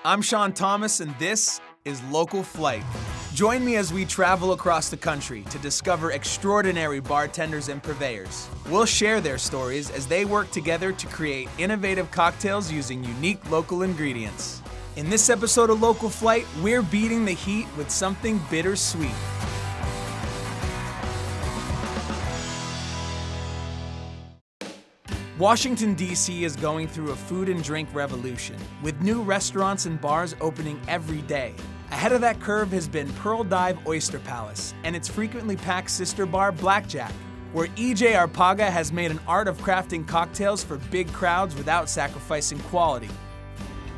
I'm Sean Thomas, and this is Local Flight. Join me as we travel across the country to discover extraordinary bartenders and purveyors. We'll share their stories as they work together to create innovative cocktails using unique local ingredients. In this episode of Local Flight, we're beating the heat with something bittersweet. Washington, D.C. is going through a food and drink revolution, with new restaurants and bars opening every day. Ahead of that curve has been Pearl Dive Oyster Palace and its frequently packed sister bar, Blackjack, where EJ Arpaga has made an art of crafting cocktails for big crowds without sacrificing quality.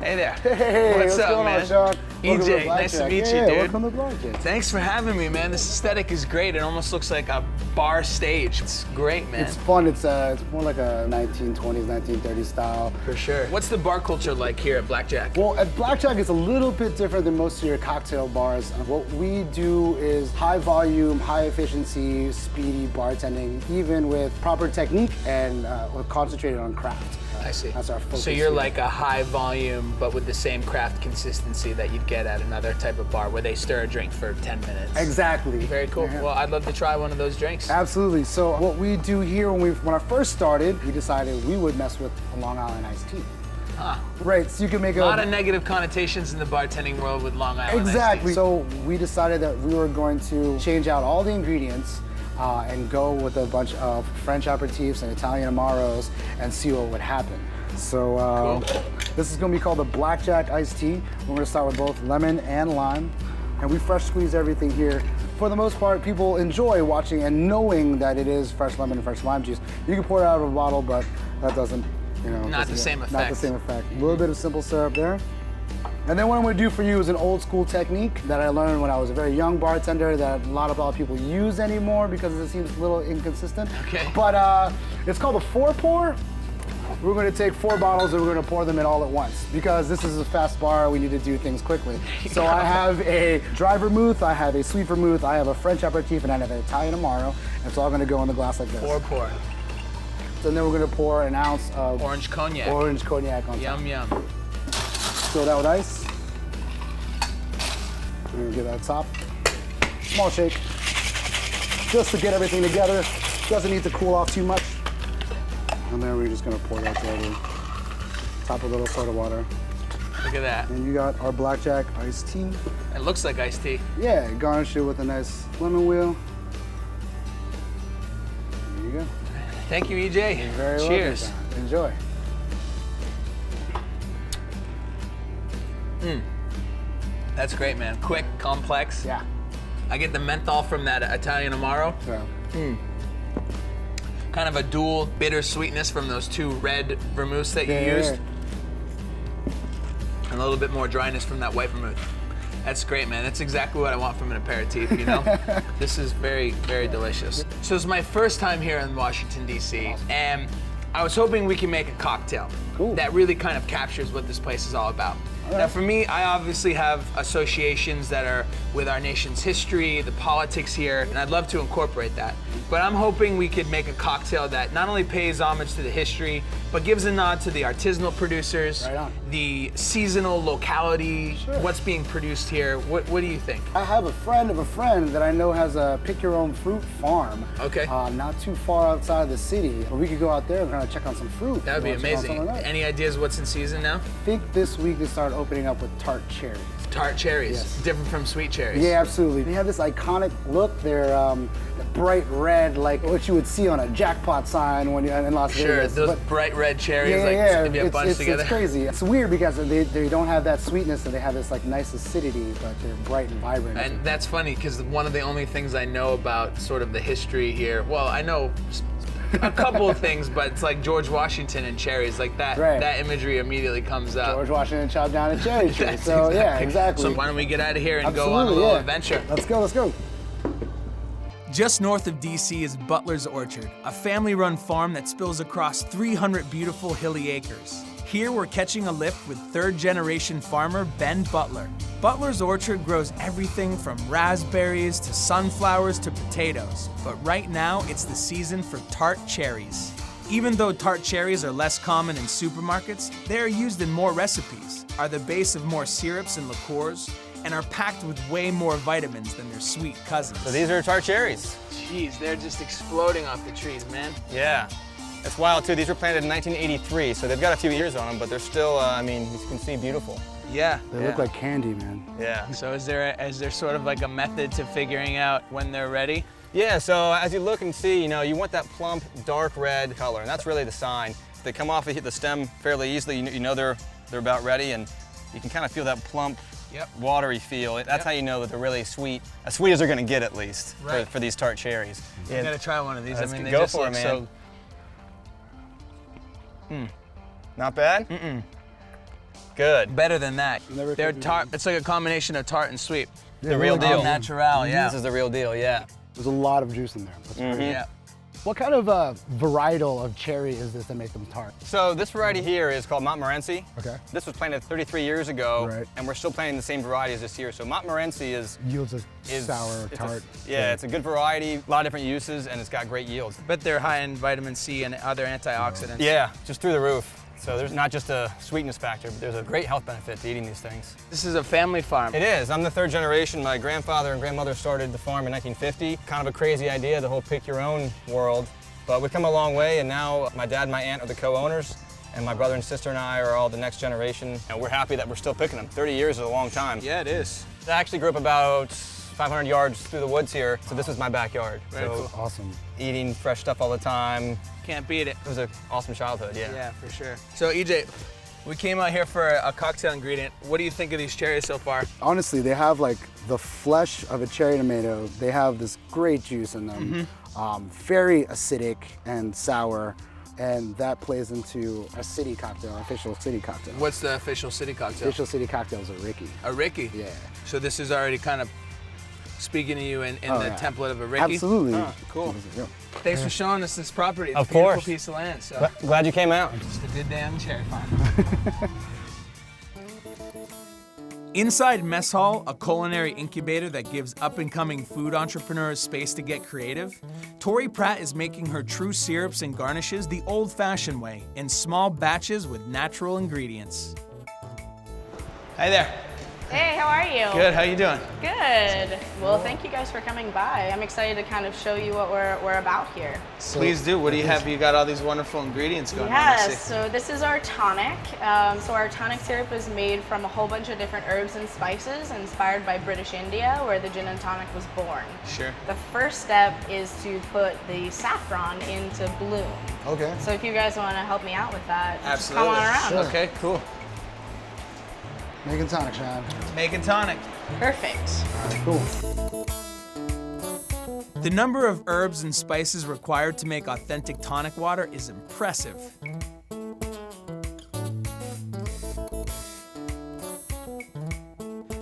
Hey there. Hey, what's up, going man? on, Sean? EJ, nice to meet you, dude. Welcome to Blackjack. Thanks for having me, man. This aesthetic is great. It almost looks like a bar stage. It's great, man. It's fun. It's more like a 1920s, 1930s style. For sure. What's the bar culture like here at Blackjack? Well, at Blackjack, it's a little bit different than most of your cocktail bars. What we do is high volume, high efficiency, speedy bartending, even with proper technique and we're concentrated on craft. I see. That's our focus. So you're here. like a high volume, but with the same craft consistency that you'd get at another type of bar where they stir a drink for 10 minutes. Exactly. Very cool. Yeah. Well, I'd love to try one of those drinks. Absolutely. So what we do here, when I first started, we decided we would mess with a Long Island iced tea. Huh. Right, so you can make A lot of negative connotations in the bartending world with Long Island. Exactly. So we decided that we were going to change out all the ingredients and go with a bunch of French aperitifs and Italian amaros and see what would happen. So Cool. This is going to be called the Blackjack iced tea. We're going to start with both lemon and lime, and we fresh squeeze everything here. For the most part, people enjoy watching and knowing that it is fresh lemon and fresh lime juice. You can pour it out of a bottle, but that doesn't, Not the same effect. Not the same effect. A little bit of simple syrup there. And then what I'm going to do for you is an old school technique that I learned when I was a very young bartender that a lot of people use anymore because it seems a little inconsistent. Okay. But it's called a 4-pour. We're going to take 4 bottles and we're going to pour them in all at once because this is a fast bar. We need to do things quickly. So I have a dry vermouth, I have a sweet vermouth, I have a French aperitif, and I have an Italian amaro. And it's all going to go in the glass like this. 4 pour. So then we're going to pour an ounce of Orange cognac. orange cognac on top. Yum, yum. Fill that with ice. We're gonna give that a top. Small shake. Just to get everything together. Doesn't need to cool off too much. And then we're just gonna pour that over. Top a little soda water. Look at that. And you got our Blackjack iced tea. It looks like iced tea. Yeah, garnish it with a nice lemon wheel. There you go. Thank you, EJ. You're very welcome, Cheers. John. Enjoy. That's great, man. Quick, complex. Yeah. I get the menthol from that Italian amaro. So, Kind of a dual bitter sweetness from those 2 red vermouths that you yeah. used. And a little bit more dryness from that white vermouth. That's great, man. That's exactly what I want from an aperitif, you know? This is very, very delicious. So it's my first time here in Washington, D.C., Awesome. and I was hoping we could make a cocktail Cool. that really kind of captures what this place is all about. right. Now, for me, I obviously have associations that are with our nation's history, the politics here, and I'd love to incorporate that. But I'm hoping we could make a cocktail that not only pays homage to the history, but gives a nod to the artisanal producers, Right on. the seasonal locality, Sure. what's being produced here. What do you think? I have a friend of a friend that I know has a pick-your-own-fruit farm. Okay. Not too far outside of the city. But we could go out there and kind of check on some fruit. That would be You wanna check on amazing. something like that? Any ideas what's in season now? I think this week they started opening up with tart cherries. Tart cherries, Yes. different from sweet cherries. Yeah, absolutely. They have this iconic look. They're the bright red, like what you would see on a jackpot sign when you're in Las Sure, Vegas. those But- bright red cherries, yeah, like yeah, maybe a bunch together. It's crazy. It's weird because they don't have that sweetness and they have this like nice acidity, but they're bright and vibrant. And that's funny because one of the only things I know about sort of the history here, well, I know a couple of things, but it's like George Washington and cherries, like that. Right. That imagery immediately comes up. George Washington chopped down a cherry tree. That's So yeah, exactly. So why don't we get out of here and go on a Absolutely, little yeah. adventure? Let's go, let's go. Just north of DC is Butler's Orchard, a family-run farm that spills across 300 beautiful hilly acres. Here we're catching a lift with third-generation farmer Ben Butler. Butler's Orchard grows everything from raspberries to sunflowers to potatoes, but right now it's the season for tart cherries. Even though tart cherries are less common in supermarkets, they are used in more recipes, are the base of more syrups and liqueurs, and are packed with way more vitamins than their sweet cousins. So these are tart cherries. Jeez, they're just exploding off the trees, man. Yeah. That's wild too. These were planted in 1983, so they've got a few years on them, but they're still, I mean, you can see beautiful. Yeah. They look like candy, man. Yeah. So is there sort of like a method to figuring out when they're ready? Yeah, so as you look and see, you want that plump, dark red color, and that's really the sign. If they come off the stem fairly easily, you know they're about ready, and you can kind of feel that plump, watery feel. That's how you know that they're really sweet, as sweet as they're gonna get at least for these tart cherries. Yeah. I'm gonna try one of these. I mean, they go just for look it, man. so Not bad? Mm-mm. Good. Better than that. Never They're could be tart. It's like a combination of tart and sweet. The real deal. All natural, yeah. This is the real deal, yeah. There's a lot of juice in there. That's great. Yeah. What kind of varietal of cherry is this that make them tart? So this variety here is called Montmorency. Okay. This was planted 33 years ago, Right. and we're still planting the same varieties this year. So Montmorency Yields a is sour, it's tart. it's a good variety, a lot of different uses, and it's got great yields. But they're high in vitamin C and other antioxidants. Yeah, just through the roof. So there's not just a sweetness factor, but there's a great health benefit to eating these things. This is a family farm. It is. I'm the third generation. My grandfather and grandmother started the farm in 1950. Kind of a crazy idea, the whole pick your own world. But we've come a long way, and now my dad and my aunt are the co-owners, and my brother and sister and I are all the next generation. And we're happy that we're still picking them. 30 years is a long time. Yeah, it is. I actually grew up about 500 yards through the woods here, so this was my backyard. Very so cool. Awesome. eating fresh stuff all the time. Can't beat it. It was an awesome childhood, yeah. Yeah, for sure. So EJ, we came out here for a cocktail ingredient. What do you think of these cherries so far? Honestly, they have like the flesh of a cherry tomato. They have this great juice in them. Very acidic and sour, and that plays into a city cocktail, official city cocktail. What's the official city cocktail? Official city cocktail is a Ricky. A Ricky? Yeah. So this is already kind of speaking to you in the yeah. template of a Ricky? Absolutely. Oh, cool. Yeah. Thanks for showing us this property. It's Of a beautiful course. piece of land. So Glad you came out. just a good damn cherry farm. Inside Mess Hall, a culinary incubator that gives up-and-coming food entrepreneurs space to get creative, Tori Pratt is making her true syrups and garnishes the old-fashioned way, in small batches with natural ingredients. Hey there. Hey, how are you? Good. How you doing? Good. Well, thank you guys for coming by. I'm excited to kind of show you what we're about here. Please do. What do you have? You got all these wonderful ingredients going on. I Yes, see. so this is our tonic. So our tonic syrup is made from a whole bunch of different herbs and spices inspired by British India, where the gin and tonic was born. Sure. The first step is to put the saffron into bloom. Okay. So if you guys want to help me out with that, just Absolutely. come on around. Sure. Okay, cool. Making tonic, Sean. Making tonic. Perfect. Cool. The number of herbs and spices required to make authentic tonic water is impressive.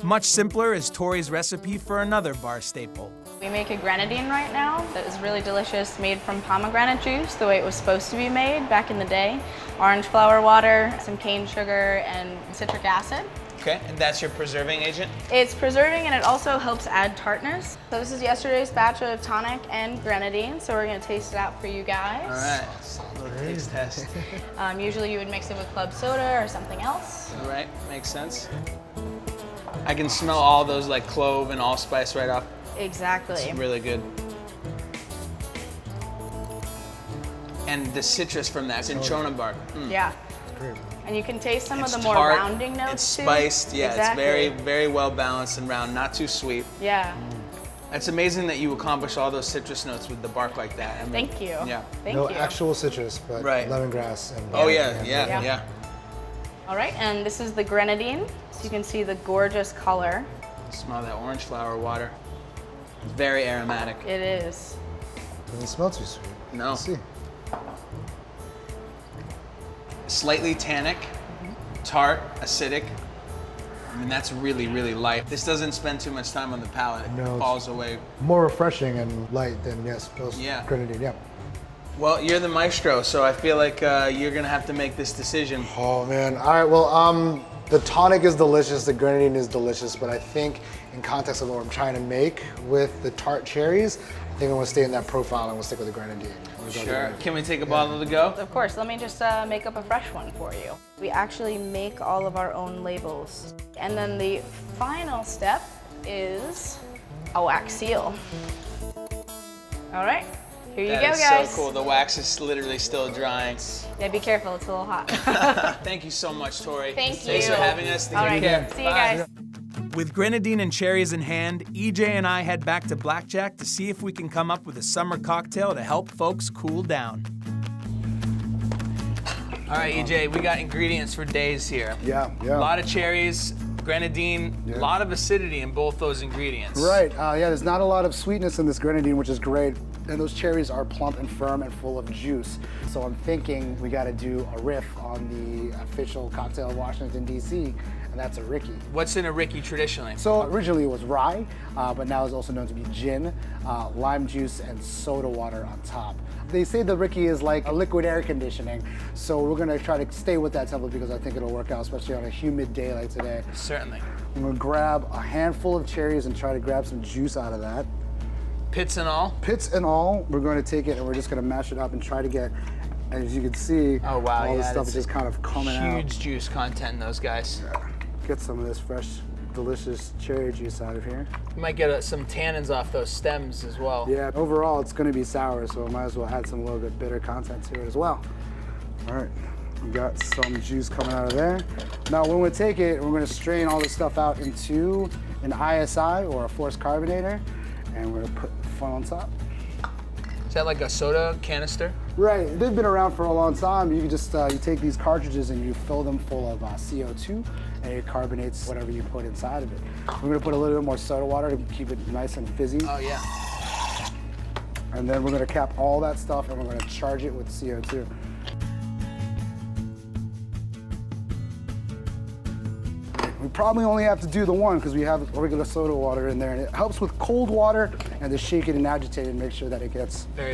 Much simpler is Tori's recipe for another bar staple. We make a grenadine right now that is really delicious, made from pomegranate juice, the way it was supposed to be made back in the day. Orange flower water, some cane sugar, and citric acid. Okay, and that's your preserving agent? It's preserving and it also helps add tartness. So this is yesterday's batch of tonic and grenadine, so we're gonna taste it out for you guys. All right. Little taste test. Usually you would mix it with club soda or something else. All right, makes sense. I can smell all those like clove and allspice right off. Exactly. It's really good. And the citrus from that cinchona bark. Yeah. And you can taste some It's of the more tart, rounding notes it's too. spiced, yeah, Exactly. it's very, very well balanced and round, not too sweet. Yeah. It's amazing that you accomplish all those citrus notes with the bark like that. I mean, Thank you. Yeah. Thank No you. actual citrus, but Right. lemongrass and Oh yeah, Yeah. yeah. All right, and this is the grenadine. So you can see the gorgeous color. Smell that orange flower water. It's very aromatic. It is. doesn't smell too sweet. No. Let's see. Slightly tannic, tart, acidic. I mean, that's really, really light. This doesn't spend too much time on the palate. No, It it's- falls away. More refreshing and light than, yes, those Yeah. grenadine, yeah. Well, you're the maestro, so I feel like you're gonna have to make this decision. Oh man, all right, well, the tonic is delicious, the grenadine is delicious, but I think in context of what I'm trying to make with the tart cherries, I think I'm gonna stay in that profile and we'll stick with the grenadine. Sure. Can we take a bottle to go? Of course, let me just make up a fresh one for you. We actually make all of our own labels. And then the final step is a wax seal. All right, here you go, guys. That is so cool. The wax is literally still drying. Yeah, be careful, it's a little hot. Thank you so much, Tori. Thank you. Thanks for having us. All right, see you guys. With grenadine and cherries in hand, EJ and I head back to Blackjack to see if we can come up with a summer cocktail to help folks cool down. All right, EJ, we got ingredients for days here. Yeah. A lot of cherries, grenadine, a lot of acidity in both those ingredients. Right, yeah, there's not a lot of sweetness in this grenadine, which is great. And those cherries are plump and firm and full of juice. So I'm thinking we gotta do a riff on the official cocktail of Washington, D.C., and that's a Ricky. What's in a Ricky traditionally? So originally it was rye, but now it's also known to be gin, lime juice, and soda water on top. They say the Ricky is like a liquid air conditioning, so we're gonna try to stay with that template because I think it'll work out, especially on a humid day like today. Certainly. I'm gonna grab a handful of cherries and try to grab some juice out of that. Pits and all? Pits and all, we're going to take it and we're just going to mash it up and try to get, as you can see, all the stuff is just kind of coming out. Huge juice content in those guys. Yeah. Get some of this fresh, delicious cherry juice out of here. You might get some tannins off those stems as well. Yeah, overall it's going to be sour, so I might as well add some little bit bitter content to it as well. All right, we got some juice coming out of there. Now when we take it, we're going to strain all this stuff out into an ISI or a forced carbonator, and we're going to put the fun on top. Is that like a soda canister? Right, they've been around for a long time. You can just, you take these cartridges and you fill them full of CO2 and it carbonates whatever you put inside of it. We're gonna put a little bit more soda water to keep it nice and fizzy. Oh yeah. And then we're gonna cap all that stuff and we're gonna charge it with CO2. We probably only have to do the one because we have regular soda water in there, and it helps with cold water and to shake it and agitate it and make sure that it gets very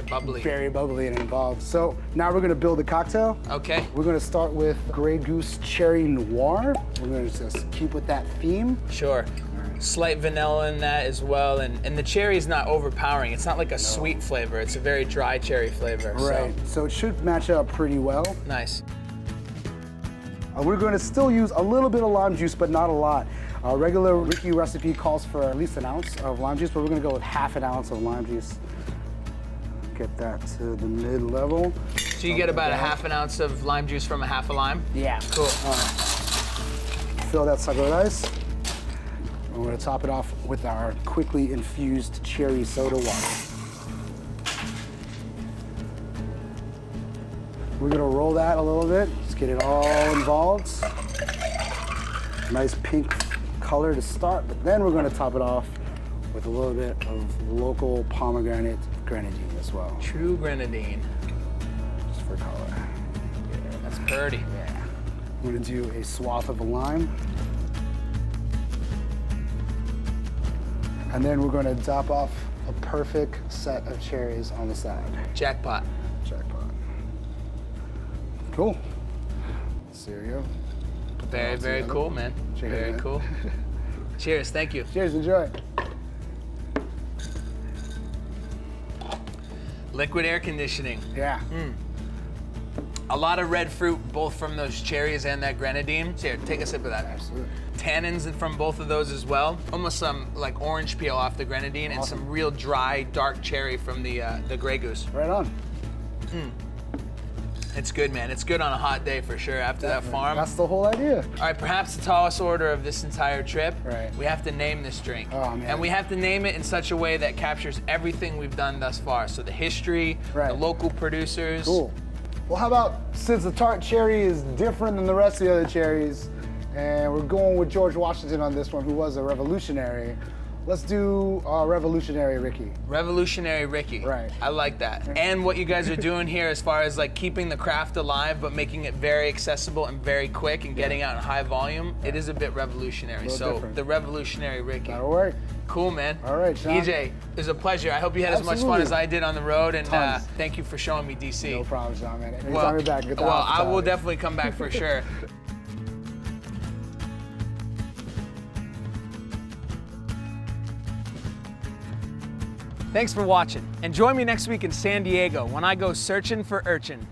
bubbly and involved. So now we're gonna build the cocktail. Okay. We're gonna start with Grey Goose Cherry Noir. We're gonna just keep with that theme. Sure. Slight vanilla in that as well, and the cherry is not overpowering. It's not like a sweet flavor. It's a very dry cherry flavor. Right. So it should match up pretty well. Nice. We're going to still use a little bit of lime juice, but not a lot. Our regular Ricky recipe calls for at least an ounce of lime juice, but we're going to go with half an ounce of lime juice. Get that to the mid-level. So you get about a half an ounce of lime juice from a half a lime? Yeah. Cool. Fill that sucker with ice. We're going to top it off with our quickly infused cherry soda water. We're going to roll that a little bit. Get it all involved. Nice pink color to start, but then we're going to top it off with a little bit of local pomegranate grenadine as well. True grenadine. Just for color. Yeah, that's pretty. Yeah. I'm going to do a swath of a lime. And then we're going to top off a perfect set of cherries on the side. Jackpot. Jackpot. Cool. There you go. Very, very cool, man. Cheers, very man. cool. Cheers, thank you. Cheers, enjoy. Liquid air conditioning. Yeah. A lot of red fruit, both from those cherries and that grenadine. Here, take a sip of that. Absolutely. Tannins from both of those as well. Almost some like orange peel off the grenadine and some real dry, dark cherry from the Grey Goose. Right on. It's good, man. It's good on a hot day for sure after that farm. That's the whole idea. All right, perhaps the tallest order of this entire trip. Right. We have to name this drink. Oh, man. And we have to name it in such a way that captures everything we've done thus far. So the history, Right. the local producers. Cool. Well, how about, since the tart cherry is different than the rest of the other cherries, and we're going with George Washington on this one, who was a revolutionary, let's do Revolutionary Ricky. Revolutionary Ricky. Right. I like that. And what you guys are doing here as far as like keeping the craft alive, but making it very accessible and very quick and getting out in high volume, it is a bit revolutionary. So different. the Revolutionary Ricky. That'll work. Cool, man. All right, Sean. EJ, it was a pleasure. I hope you had as much fun Absolutely. as I did on the road, and Tons. thank you for showing me DC. No problem, Sean, man. Anytime Well, you're back, get the well, I will hospitality. definitely come back for sure. Thanks for watching, and join me next week in San Diego when I go searching for urchin.